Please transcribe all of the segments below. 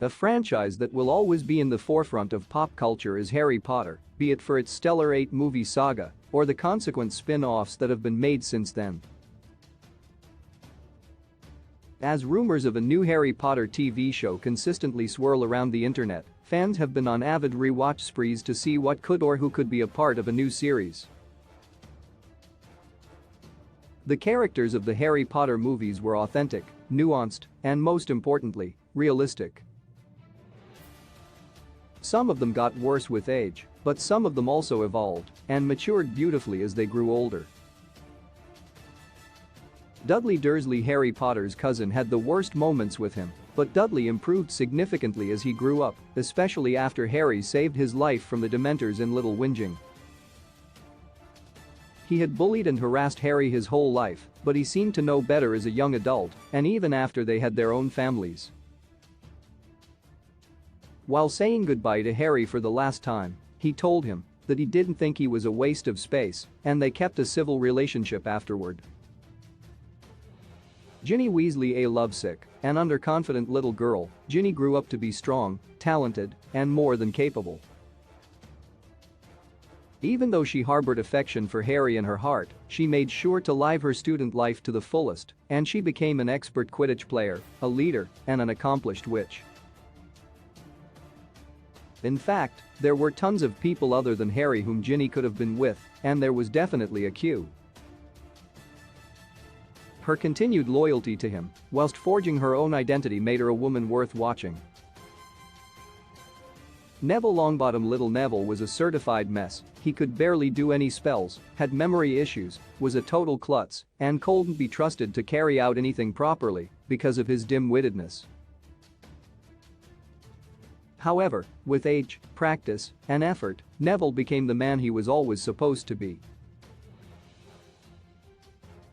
A franchise that will always be in the forefront of pop culture is Harry Potter, be it for its stellar 8-movie saga or the consequent spin-offs that have been made since then. As rumors of a new Harry Potter TV show consistently swirl around the internet, fans have been on avid rewatch sprees to see what could or who could be a part of a new series. The characters of the Harry Potter movies were authentic, nuanced, and most importantly, realistic. Some of them got worse with age, but some of them also evolved and matured beautifully as they grew older. Dudley Dursley, Harry Potter's cousin, had the worst moments with him, but Dudley improved significantly as he grew up, especially after Harry saved his life from the Dementors in Little Whinging. He had bullied and harassed Harry his whole life, but he seemed to know better as a young adult, and even after they had their own families. While saying goodbye to Harry for the last time, he told him that he didn't think he was a waste of space, and they kept a civil relationship afterward. Ginny Weasley, a lovesick and underconfident little girl, Ginny grew up to be strong, talented, and more than capable. Even though she harbored affection for Harry in her heart, she made sure to live her student life to the fullest, and she became an expert Quidditch player, a leader, and an accomplished witch. In fact, there were tons of people other than Harry whom Ginny could have been with, and there was definitely a queue. Her continued loyalty to him, whilst forging her own identity, made her a woman worth watching. Neville Longbottom, Little Neville, was a certified mess. He could barely do any spells, had memory issues, was a total klutz, and couldn't be trusted to carry out anything properly because of his dim-wittedness. However, with age, practice, and effort, Neville became the man he was always supposed to be.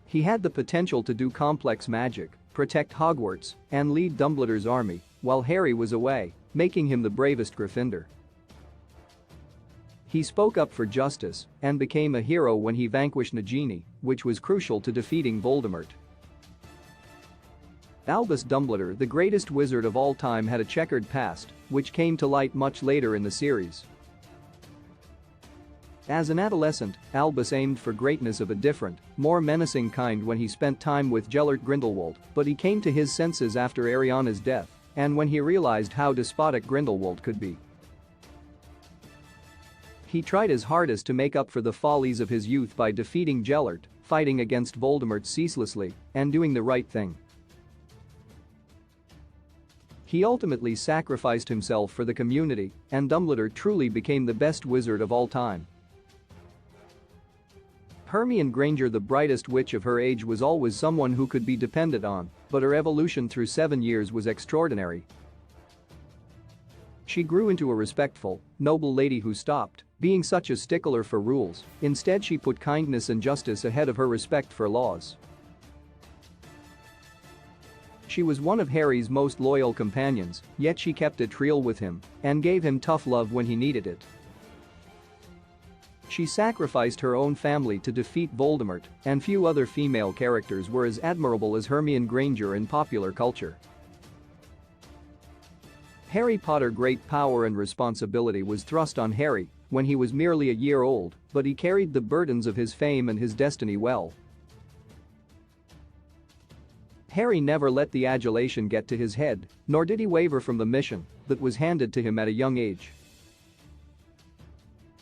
He had the potential to do complex magic, protect Hogwarts, and lead Dumbledore's army while Harry was away, making him the bravest Gryffindor. He spoke up for justice and became a hero when he vanquished Nagini, which was crucial to defeating Voldemort. Albus Dumbledore, the greatest wizard of all time, had a checkered past, which came to light much later in the series. As an adolescent, Albus aimed for greatness of a different, more menacing kind when he spent time with Gellert Grindelwald, but he came to his senses after Ariana's death, and when he realized how despotic Grindelwald could be. He tried his hardest to make up for the follies of his youth by defeating Gellert, fighting against Voldemort ceaselessly, and doing the right thing. He ultimately sacrificed himself for the community, and Dumbledore truly became the best wizard of all time. Hermione Granger, the brightest witch of her age, was always someone who could be depended on, but her evolution through 7 years was extraordinary. She grew into a respectful, noble lady who stopped being such a stickler for rules. Instead, she put kindness and justice ahead of her respect for laws. She was one of Harry's most loyal companions, yet she kept it real with him and gave him tough love when he needed it. She sacrificed her own family to defeat Voldemort, and few other female characters were as admirable as Hermione Granger in popular culture. Harry Potter: Great Power and Responsibility was thrust on Harry when he was merely a year old, but he carried the burdens of his fame and his destiny well. Harry never let the adulation get to his head, nor did he waver from the mission that was handed to him at a young age.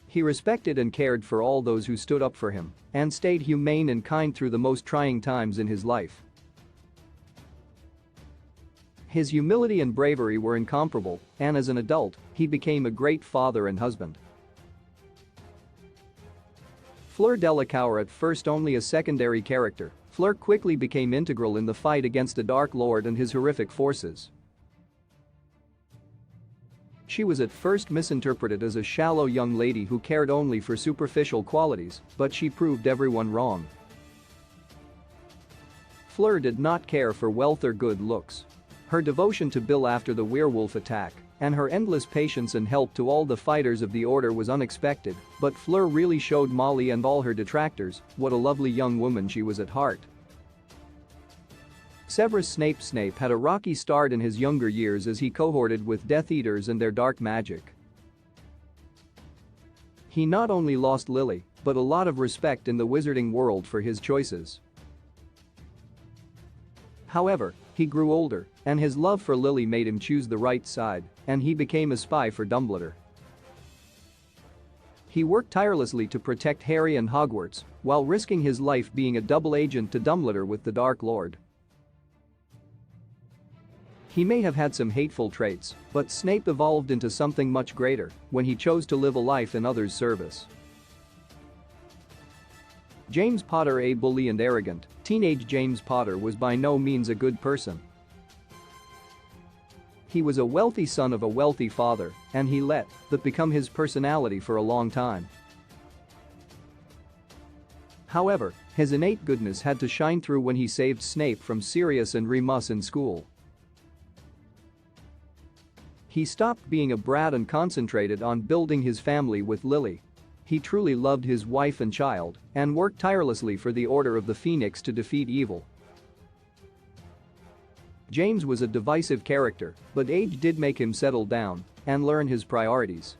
He respected and cared for all those who stood up for him and stayed humane and kind through the most trying times in his life. His humility and bravery were incomparable, and as an adult, he became a great father and husband. Fleur Delacour, at first only a secondary character, Fleur quickly became integral in the fight against the Dark Lord and his horrific forces. She was at first misinterpreted as a shallow young lady who cared only for superficial qualities, but she proved everyone wrong. Fleur did not care for wealth or good looks. Her devotion to Bill after the werewolf attack and her endless patience and help to all the fighters of the Order was unexpected, but Fleur really showed Molly and all her detractors what a lovely young woman she was at heart. Severus Snape had a rocky start in his younger years as he cohorted with Death Eaters and their dark magic. He not only lost Lily, but a lot of respect in the wizarding world for his choices. However, he grew older, and his love for Lily made him choose the right side, and he became a spy for Dumbledore. He worked tirelessly to protect Harry and Hogwarts, while risking his life being a double agent to Dumbledore with the Dark Lord. He may have had some hateful traits, but Snape evolved into something much greater when he chose to live a life in others' service. James Potter, a bully and arrogant, teenage James Potter was by no means a good person. He was a wealthy son of a wealthy father, and he let that become his personality for a long time. However, his innate goodness had to shine through when he saved Snape from Sirius and Remus in school. He stopped being a brat and concentrated on building his family with Lily. He truly loved his wife and child and worked tirelessly for the Order of the Phoenix to defeat evil. James was a divisive character, but age did make him settle down and learn his priorities.